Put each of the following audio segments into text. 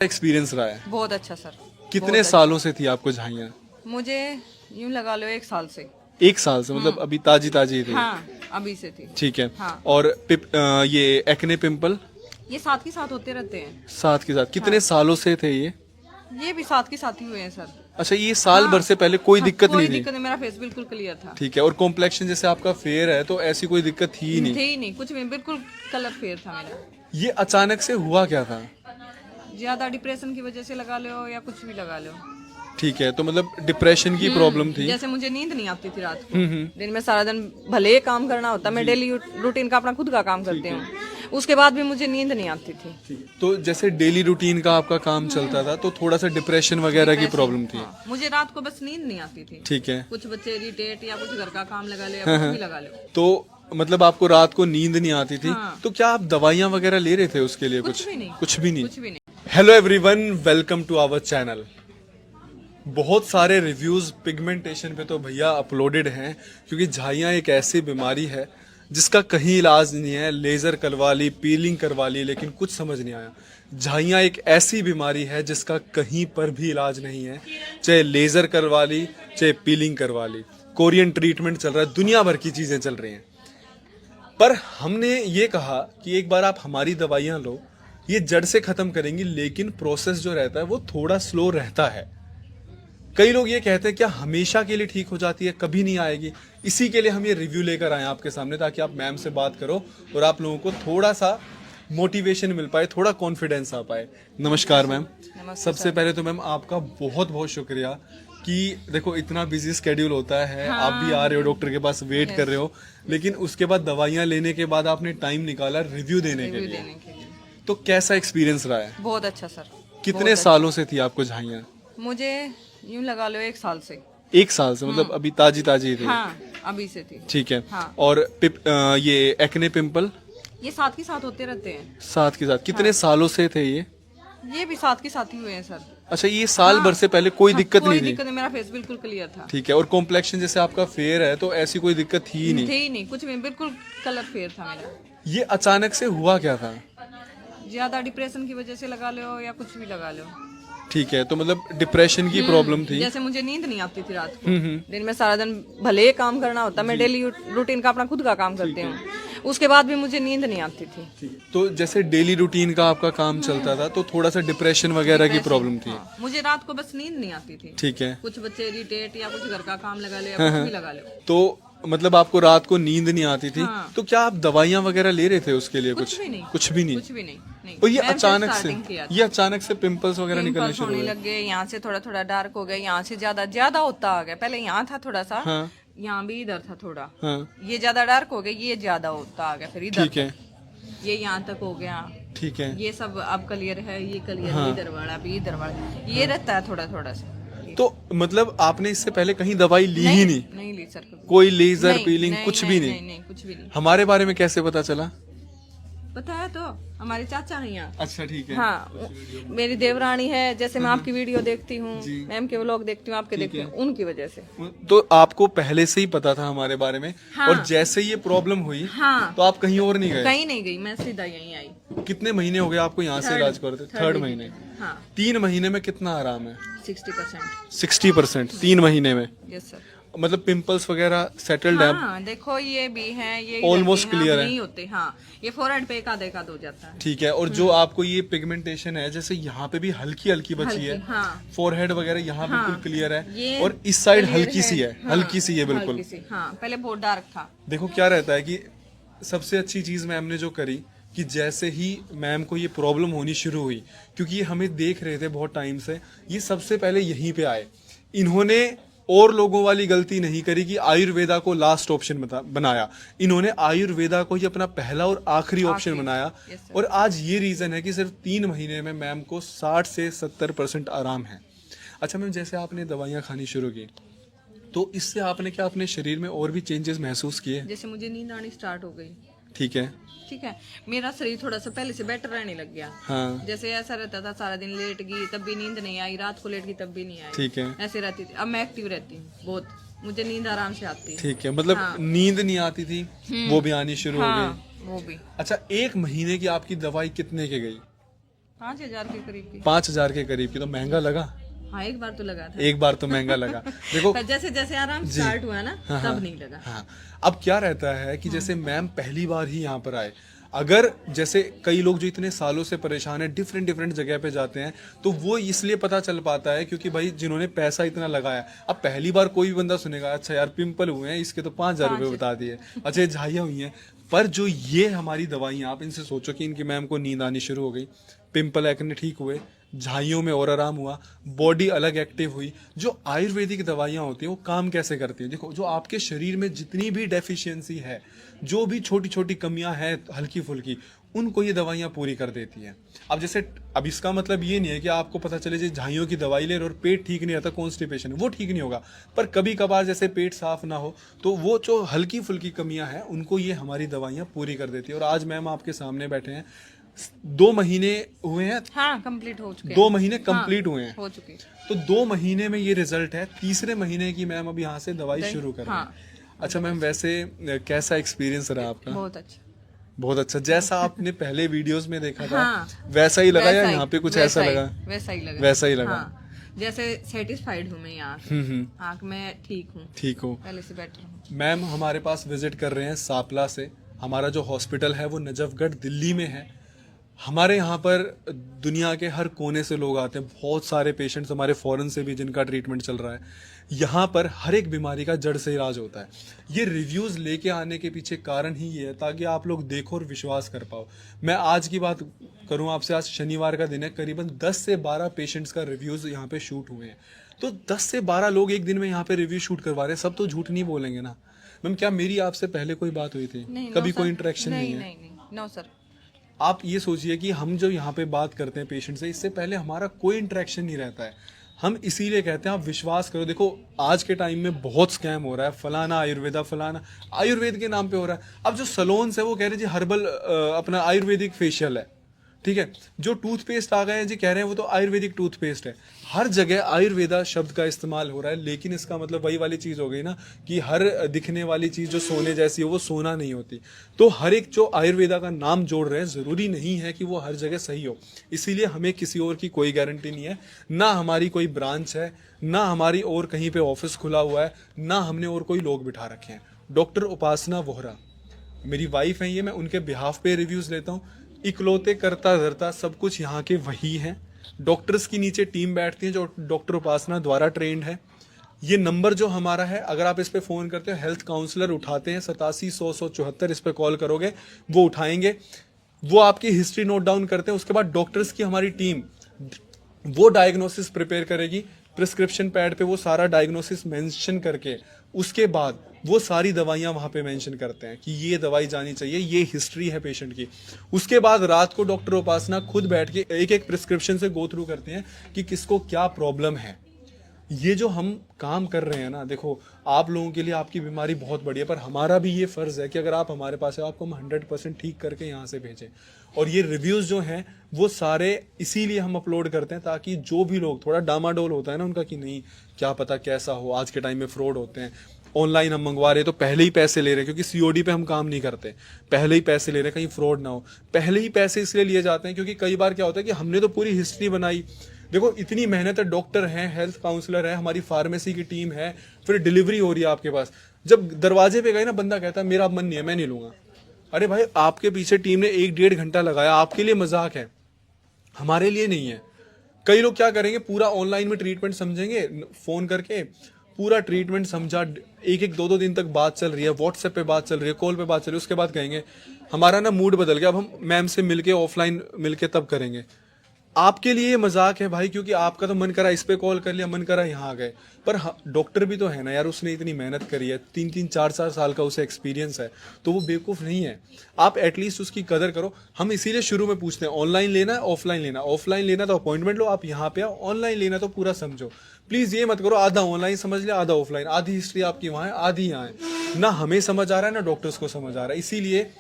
Experience रहा है? बहुत अच्छा सर। कितने सालों से थी आपको झाइयाँ? मुझे यूं लगा लो 1 साल से। 1 साल से, मतलब अभी ताजी ताजी थी? हाँ, अभी से थी। ठीक है। हाँ। और ये एक्ने पिंपल ये साथ के साथ होते रहते हैं। साथ के साथ कितने सालों से थे ये भी साथ के साथ ही हुए हैं सर। अच्छा, ये साल भर से पहले कोई दिक्कत कोई नहीं थी? दिक्कत नहीं, मेरा फेस बिल्कुल क्लियर था। ठीक है। और कॉम्प्लेक्शन जैसे आपका फेयर है तो ऐसी कोई दिक्कत थी ही नहीं? थे ही नहीं, कुछ भी, बिल्कुल कलर फेयर था मेरा। ये अचानक से हुआ क्या था? ज्यादा डिप्रेशन की वजह से लगा लो या कुछ भी लगा लो। ठीक है, तो मतलब डिप्रेशन की प्रॉब्लम थी? जैसे मुझे नींद नहीं आती थी रात को। दिन में सारा दिन भले ही काम करना होता, मैं डेली रूटीन का अपना खुद का काम करती हूँ, उसके बाद भी मुझे नींद नहीं आती थी। तो जैसे डेली रूटीन का आपका काम चलता था तो थोड़ा सा डिप्रेशन वगैरह की प्रॉब्लम थी? हाँ, मुझे रात को बस नींद नहीं आती थी। ठीक है। कुछ बच्चे इरिटेट या कुछ घर का काम लगा ले या कुछ भी लगा लो। तो मतलब आपको रात को नींद नहीं आती थी? हाँ। तो क्या आप दवाइयाँ वगैरह ले रहे थे उसके लिए? कुछ भी नहीं। कुछ भी नहीं? कुछ भी नहीं। Hello everyone, welcome to our channel. बहुत सारे रिव्यूज पिगमेंटेशन पे तो भैया अपलोडेड हैं, क्योंकि झाइयाँ एक ऐसी बीमारी है जिसका कहीं इलाज नहीं है। लेजर करवा ली, पीलिंग करवा ली, लेकिन कुछ समझ नहीं आया। झाइयाँ एक ऐसी बीमारी है जिसका कहीं पर भी इलाज नहीं है। चाहे लेजर करवा ली, चाहे पीलिंग करवा ली, कोरियन ट्रीटमेंट चल रहा है, दुनिया भर की चीजें चल रही हैं। पर हमने ये कहा कि एक बार आप हमारी दवाइयाँ लो, ये जड़ से खत्म करेंगी, लेकिन प्रोसेस जो रहता है वो थोड़ा स्लो रहता है। कई लोग ये कहते हैं क्या हमेशा के लिए ठीक हो जाती है, कभी नहीं आएगी? इसी के लिए हम ये रिव्यू लेकर आए आपके सामने, ताकि आप मैम से बात करो और आप लोगों को थोड़ा सा मोटिवेशन मिल पाए, थोड़ा कॉन्फिडेंस आ पाए। नमस्कार मैम। सबसे पहले तो मैम आपका बहुत बहुत शुक्रिया कि देखो इतना बिजी स्केड्यूल होता है, आप भी आ रहे हो डॉक्टर के पास, वेट कर रहे हो, लेकिन उसके बाद दवाइयाँ लेने के बाद आपने टाइम निकाला रिव्यू देने के लिए। तो कैसा एक्सपीरियंस रहा है? बहुत अच्छा सर। कितने सालों से थी आपको झाइयाँ? मुझे यूं लगा लो 1 साल से। 1 साल से, मतलब अभी ताजी ताजी थी? हाँ, अभी से थी। ठीक है। हाँ। और ये एक्ने पिंपल ये साथ के साथ होते रहते हैं। साथ के साथ कितने सालों से थे ये भी साथ के साथ ही हुए हैं सर। अच्छा, ये साल भर से पहले कोई दिक्कत कोई नहीं थी? दिक्कत नहीं, मेरा फेस बिल्कुल क्लियर था। ठीक है। और कॉम्प्लेक्शन जैसे आपका फेयर है तो ऐसी कोई दिक्कत थी ही नहीं? थे ही नहीं, कुछ भी, बिल्कुल कलर फेयर था मेरा। ये अचानक से हुआ क्या था? ज्यादा डिप्रेशन की वजह से लगा लो या कुछ भी लगा लो। ठीक है, तो मतलब डिप्रेशन की प्रॉब्लम थी? जैसे मुझे नींद नहीं आती थी रात को। दिन में सारा दिन भले ही काम करना होता, मैं डेली रूटीन का अपना खुद का काम करती हूँ, उसके बाद भी मुझे नींद नहीं आती थी। तो जैसे डेली रूटीन का आपका काम चलता था तो थोड़ा सा डिप्रेशन वगैरह की प्रॉब्लम थी? हाँ, मुझे रात को बस नींद नहीं आती थी। ठीक है। कुछ बच्चे इरिटेट या कुछ घर का काम लगा ले या कुछ भी लगा लो। तो मतलब आपको रात को नींद नहीं आती थी? हाँ। तो क्या आप दवाइयाँ वगैरह ले रहे थे उसके लिए? कुछ भी नहीं। कुछ भी नहीं? कुछ भी नहीं, नहीं। और ये मैम अचानक से स्टार्टिंग किया था। ये अचानक से पिंपल्स वगैरह निकलने पिंपल्स शुरू होने हुए? लग गए, यहाँ से थोड़ा थोड़ा डार्क हो गया, यहाँ से ज्यादा ज्यादा होता आ गया। पहले यहाँ था थोड़ा सा, हाँ। यहाँ भी इधर था थोड़ा, हाँ। ये ज्यादा डार्क हो गया, ये ज्यादा होता आ गया, फिर इधर ठीक है। ये यहाँ तक हो गया। ठीक है। ये सब अब क्लियर है, ये क्लियर है, इधर वाला भी इधर वाला, ये रहता है थोड़ा थोड़ा सा। तो मतलब आपने इससे पहले कहीं दवाई ली ही नहीं? नहीं ली सर। कोई लेजर नहीं, पीलिंग नहीं, कुछ नहीं, भी नहीं, नहीं? नहीं, कुछ भी नहीं। हमारे बारे में कैसे पता चला? पता है तो, हमारे चाचा हैं यहाँ। अच्छा, ठीक है। हाँ, मेरी देवरानी है, जैसे मैं आपकी वीडियो देखती हूँ, मैम के व्लॉग देखती हूँ, आपके देखती हूँ, उनकी वजह से। तो आपको पहले से ही पता था हमारे बारे में? हाँ। और जैसे ये प्रॉब्लम हुई हाँ, तो आप कहीं और नहीं गए? कहीं नहीं गई, मैं सीधा यहीं आई। कितने महीने हो गए आपको यहाँ से इलाज करते? थर्ड महीने? हाँ, 3 महीने में कितना आराम है? 60%। 60%? 3 महीने में? Yes sir. मतलब पिंपल्स वगैरह सेटल्ड है? हाँ, देखो ये भी है, ये Almost clear है। नहीं होते। हाँ, ये फोरहेड पे एक आध हो जाता है। ठीक है। और जो आपको ये पिगमेंटेशन है, जैसे यहाँ पे भी हल्की हल्की बची है, हाँ, फोरहेड वगैरह यहाँ बिल्कुल क्लियर है, ये और इस साइड clear हल्की सी है, हाँ, हल्की सी है बिल्कुल। हल्की सी, हाँ, पहले बहुत डार्क था। देखो क्या रहता है कि सबसे अच्छी चीज मैम ने जो करी कि जैसे ही मैम को ये प्रॉब्लम होनी शुरू हुई, क्योंकि ये हमें देख रहे थे बहुत टाइम से, ये सबसे पहले यहीं पे आए। इन्होंने और लोगों वाली गलती नहीं करी कि आयुर्वेदा को लास्ट ऑप्शन बनाया। इन्होंने आयुर्वेदा को ही अपना पहला और आखिरी ऑप्शन बनाया। और आज ये रीजन है कि सिर्फ 3 महीने में मैम को 60 से 70% आराम है। अच्छा मैम, जैसे आपने दवाइयाँ खानी शुरू की तो इससे आपने क्या अपने शरीर में और भी चेंजेस महसूस किए? जैसे मुझे नींद आनी स्टार्ट हो गई। ठीक है। ठीक है, मेरा शरीर थोड़ा सा पहले से बेटर रहने लग गया। हाँ। जैसे ऐसा रहता था, सारा दिन लेट गई तब भी नींद नहीं आई, रात को लेट गई तब भी नहीं आई। ठीक है। ऐसे रहती थी। अब मैं एक्टिव रहती हूँ बहुत, मुझे नींद आराम से आती है। ठीक है, मतलब हाँ। नींद नहीं आती थी वो भी आनी शुरू हो हाँ, गई? वो भी। अच्छा, 1 महीने की आपकी दवाई कितने के गई? 5,000 के करीब की। 5,000 के करीब की, तो महंगा लगा? हाँ, एक बार तो लगा था। एक बार तो महंगा लगा। देखो पर जैसे जैसे आराम स्टार्ट हुआ ना, तब नहीं लगा। हाँ, अब क्या रहता है कि जैसे मैम पहली बार ही यहाँ पर आए, अगर जैसे कई लोग जो इतने सालों से परेशान है, डिफरेंट डिफरेंट जगह पे जाते हैं, तो वो इसलिए पता चल पाता है क्योंकि भाई जिन्होंने पैसा इतना लगाया, अब पहली बार कोई भी बंदा सुनेगा अच्छा यार पिंपल हुए हैं इसके तो 5,000 रुपये बता दिए, अच्छा ये झाइयाँ हुई हैं। पर जो ये हमारी दवाइयाँ, आप इनसे सोचो कि इनकी मैम को नींद आनी शुरू हो गई, पिंपल एक्ने ठीक हुए, झाइयों में और आराम हुआ, बॉडी अलग एक्टिव हुई। जो आयुर्वेदिक दवाइयाँ होती हैं वो काम कैसे करती हैं? देखो, जो आपके शरीर में जितनी भी डेफिशिएंसी है, जो भी छोटी छोटी कमियां हैं हल्की फुल्की, उनको ये दवाइयाँ पूरी कर देती हैं। अब इसका मतलब ये नहीं है कि आपको पता चले जी झाइयों की दवाई ले और पेट ठीक नहीं रहता, कॉन्स्टिपेशन, वो ठीक नहीं होगा। पर कभी कभार जैसे पेट साफ ना हो तो वो जो हल्की फुल्की कमियां हैं उनको ये हमारी दवाइयाँ पूरी कर देती है। और आज मैम आपके सामने बैठे हैं, 2 महीने हुए हैं। हाँ, कंप्लीट हो चुके 2 महीने कंप्लीट हुए हैं, हो चुके। तो 2 महीने में ये रिजल्ट है। तीसरे महीने की मैम अब यहाँ से दवाई शुरू कर रही है। अच्छा मैम, वैसे कैसा एक्सपीरियंस रहा आपका? बहुत अच्छा, बहुत अच्छा। जैसा आपने पहले वीडियोस में देखा था वैसा ही लगा या यहाँ पे कुछ ऐसा लगा? वैसा ही लगा। वैसा ही लगा। हाँ, जैसे सेटिस्फाइड हूँ मैं यहाँ, आँख में ठीक हूँ, ठीक हो, पहले से बेटर हूँ। मैम हमारे पास विजिट कर रहे हैं सापला से। हमारा जो हॉस्पिटल है वो नजफगढ़ दिल्ली में है। हमारे यहाँ पर दुनिया के हर कोने से लोग आते हैं, बहुत सारे पेशेंट्स हमारे फॉरेन से भी जिनका ट्रीटमेंट चल रहा है। यहाँ पर हर एक बीमारी का जड़ से इलाज होता है। ये रिव्यूज़ लेके आने के पीछे कारण ही ये है ताकि आप लोग देखो और विश्वास कर पाओ। मैं आज की बात करूँ आपसे, आज शनिवार का दिन है, करीबन 10 से 12 पेशेंट्स का रिव्यूज़ यहाँ पे शूट हुए हैं। तो 10 से 12 लोग एक दिन में यहाँ पे रिव्यू शूट करवा रहे हैं, सब तो झूठ नहीं बोलेंगे ना। मैम, क्या मेरी आपसे पहले कोई बात हुई थी? कभी कोई इंटरेक्शन नहीं है? नहीं, नो सर। आप ये सोचिए कि हम जो यहाँ पे बात करते हैं पेशेंट से, इससे पहले हमारा कोई इंटरेक्शन नहीं रहता है। हम इसीलिए कहते हैं आप विश्वास करो। देखो, आज के टाइम में बहुत स्कैम हो रहा है, फलाना आयुर्वेदा, फलाना आयुर्वेद के नाम पे हो रहा है। अब जो सलोन्स है वो कह रहे हैं जी हर्बल अपना आयुर्वेदिक फेशियल है, ठीक है। जो टूथपेस्ट आ गए हैं जी, कह रहे हैं वो तो आयुर्वेदिक टूथपेस्ट है। हर जगह आयुर्वेदा शब्द का इस्तेमाल हो रहा है, लेकिन इसका मतलब वही वाली चीज़ हो गई ना कि हर दिखने वाली चीज़ जो सोने जैसी हो वो सोना नहीं होती। तो हर एक जो आयुर्वेदा का नाम जोड़ रहे हैं, ज़रूरी नहीं है कि वो हर जगह सही हो। इसीलिए हमें किसी और की कोई गारंटी नहीं है, ना हमारी कोई ब्रांच है, ना हमारी और कहीं पे ऑफिस खुला हुआ है, ना हमने और कोई लोग बिठा रखे हैं। डॉक्टर उपासना वोहरा मेरी वाइफ है, ये मैं उनके बिहाफ पे रिव्यूज़ लेता हूँ। इकलौते करता धरता सब कुछ यहाँ के वही हैं। डॉक्टर्स की नीचे टीम बैठती है जो डॉक्टर उपासना द्वारा ट्रेंड है। ये नंबर जो हमारा है, अगर आप इस पे फ़ोन करते हो, हेल्थ काउंसलर उठाते हैं, 87-100-174 इस पे कॉल करोगे वो उठाएंगे, वो आपकी हिस्ट्री नोट डाउन करते हैं। उसके बाद डॉक्टर्स की हमारी टीम वो डायग्नोसिस प्रिपेयर करेगी, प्रिस्क्रिप्शन पैड पे वो सारा डायग्नोसिस मेंशन करके उसके बाद वो सारी दवाइयां वहां पे मेंशन करते हैं कि ये दवाई जानी चाहिए, ये हिस्ट्री है पेशेंट की। उसके बाद रात को डॉक्टर उपासना खुद बैठ के एक एक प्रिस्क्रिप्शन से गो थ्रू करते हैं कि किसको क्या प्रॉब्लम है। ये जो हम काम कर रहे हैं ना, देखो आप लोगों के लिए आपकी बीमारी बहुत बड़ी है, पर हमारा भी ये फ़र्ज़ है कि अगर आप हमारे पास है आपको हम 100% ठीक करके यहाँ से भेजें। और ये रिव्यूज़ जो हैं वो सारे इसीलिए हम अपलोड करते हैं ताकि जो भी लोग थोड़ा डामाडोल होता है ना उनका कि नहीं क्या पता कैसा हो, आज के टाइम में फ्रॉड होते हैं, ऑनलाइन हम मंगवा रहे तो पहले ही पैसे ले रहे हैं, क्योंकि सीओडी पे हम काम नहीं करते, पहले ही पैसे ले रहे हैं कहीं फ्रॉड ना हो। पहले ही पैसे इसलिए लिए जाते हैं क्योंकि कई बार क्या होता है कि हमने तो पूरी हिस्ट्री बनाई, देखो इतनी मेहनत है, डॉक्टर हैं, हेल्थ काउंसलर है, हमारी फार्मेसी की टीम है, फिर डिलीवरी हो रही है आपके पास। जब दरवाजे पे गए ना, बंदा कहता है मेरा मन नहीं है, मैं नहीं लूंगा। अरे भाई, आपके पीछे टीम ने 1-1.5 घंटा लगाया, आपके लिए मजाक है, हमारे लिए नहीं है। कई लोग क्या करेंगे, पूरा ऑनलाइन में ट्रीटमेंट समझेंगे, फोन करके पूरा ट्रीटमेंट समझा, 1-1, 2-2 दिन तक बात चल रही है, व्हाट्सएप पे बात चल रही है, कॉल पे बात चल रही है, उसके बाद कहेंगे हमारा ना मूड बदल गया, अब हम मैम से मिलके ऑफलाइन मिलके तब करेंगे। आपके लिए ये मजाक है भाई, क्योंकि आपका तो मन करा इस पे कॉल कर लिया, मन करा यहाँ आ गए। पर डॉक्टर भी तो है ना यार, उसने इतनी मेहनत करी है, 3-3, 4-4 साल का उसे एक्सपीरियंस है, तो वो बेवकूफ़ नहीं है। आप एटलीस्ट उसकी कदर करो। हम इसीलिए शुरू में पूछते हैं ऑनलाइन लेना है ऑफलाइन लेना, ऑफलाइन लेना तो अपॉइंटमेंट लो, आप यहाँ पे आओ, ऑनलाइन लेना तो पूरा समझो। प्लीज़ ये मत करो आधा ऑनलाइन समझ लिया आधा ऑफलाइन, आधी हिस्ट्री आपकी वहाँ है आधी यहाँ है, ना हमें समझ आ रहा है ना डॉक्टर्स को समझ आ रहा है। इसीलिए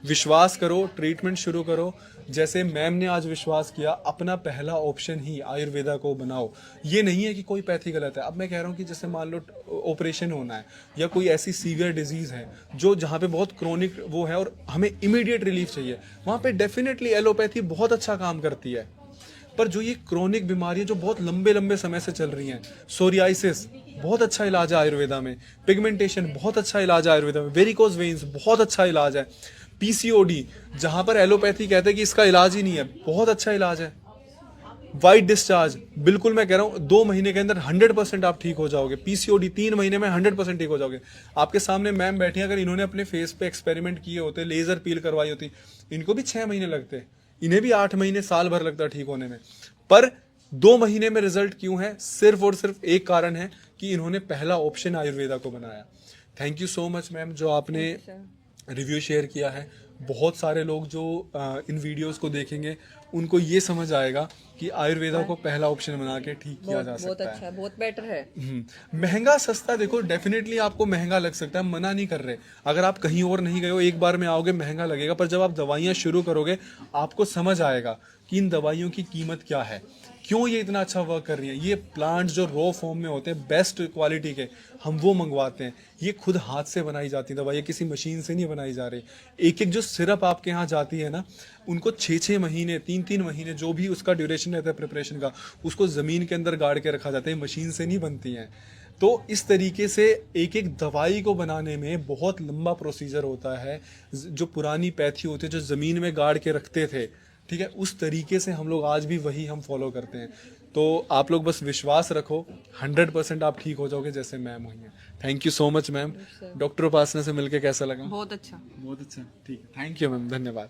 विश्वास करो, ट्रीटमेंट शुरू करो। जैसे मैम ने आज विश्वास किया, अपना पहला ऑप्शन ही आयुर्वेदा को बनाओ। ये नहीं है कि कोई पैथी गलत है। अब मैं कह रहा हूँ कि जैसे मान लो ऑपरेशन होना है या कोई ऐसी सीवियर डिजीज़ है जो जहाँ पे बहुत क्रोनिक वो है और हमें इमीडिएट रिलीफ चाहिए, वहाँ पे डेफिनेटली एलोपैथी बहुत अच्छा काम करती है। पर जो ये क्रोनिक बीमारियां जो बहुत लंबे लंबे समय से चल रही हैं, सोरियासिस बहुत अच्छा इलाज है आयुर्वेदा में, पिगमेंटेशन बहुत अच्छा इलाज है आयुर्वेदा में, वेरिकोज वेन्स बहुत अच्छा इलाज है, पीसीओडी जहां पर एलोपैथी कहते हैं कि इसका इलाज ही नहीं है, बहुत अच्छा इलाज है, वाइट डिस्चार्ज बिल्कुल मैं कह रहा हूं 2 महीने के अंदर 100% आप ठीक हो जाओगे, पीसीओडी 3 महीने में 100% ठीक हो जाओगे। आपके सामने मैम बैठी हैं, अगर इन्होंने अपने फेस पे एक्सपेरिमेंट किए होते, लेजर पील करवाई होती, इनको भी 6 महीने लगते, इन्हें भी 8 महीने साल भर लगता ठीक होने में, पर 2 महीने में रिजल्ट क्यों है? सिर्फ और सिर्फ एक कारण है कि इन्होंने पहला ऑप्शन आयुर्वेदा को बनाया। Thank you so much ma'am जो आपने रिव्यू शेयर किया है। बहुत सारे लोग जो इन वीडियोस को देखेंगे उनको ये समझ आएगा कि आयुर्वेदा को पहला ऑप्शन बना के ठीक किया जा बहुत सकता है। अच्छा है, बहुत बेटर है। महंगा सस्ता देखो डेफिनेटली आपको महंगा लग सकता है, मना नहीं कर रहे, अगर आप कहीं और नहीं गए हो एक बार में आओगे महंगा लगेगा, पर जब आप दवाइयाँ शुरू करोगे आपको समझ आएगा कि इन दवाइयों की कीमत क्या है, क्यों ये इतना अच्छा वर्क कर रही है। ये प्लांट्स जो रॉ फॉर्म में होते हैं बेस्ट क्वालिटी के, हम वो मंगवाते हैं, ये खुद हाथ से बनाई जाती दवाइयाँ, किसी मशीन से नहीं बनाई जा रही। एक एक जो सिरप आपके यहाँ जाती है ना, उनको 6-6 महीने 3-3 महीने जो भी उसका ड्यूरेशन रहता है प्रिपरेशन का, उसको ज़मीन के अंदर गाड़ के रखा जाता है, मशीन से नहीं बनती हैं। तो इस तरीके से एक एक दवाई को बनाने में बहुत लंबा प्रोसीजर होता है। जो पुरानी पैथी होती है जो ज़मीन में गाड़ के रखते थे, ठीक है, उस तरीके से हम लोग आज भी वही हम फॉलो करते हैं। तो आप लोग बस विश्वास रखो, 100% आप ठीक हो जाओगे जैसे मैम हुई हैं। Thank you so much ma'am. Doctor Upasana से मिलके कैसा लगा? बहुत अच्छा। बहुत अच्छा, ठीक है, थैंक यू मैम, धन्यवाद।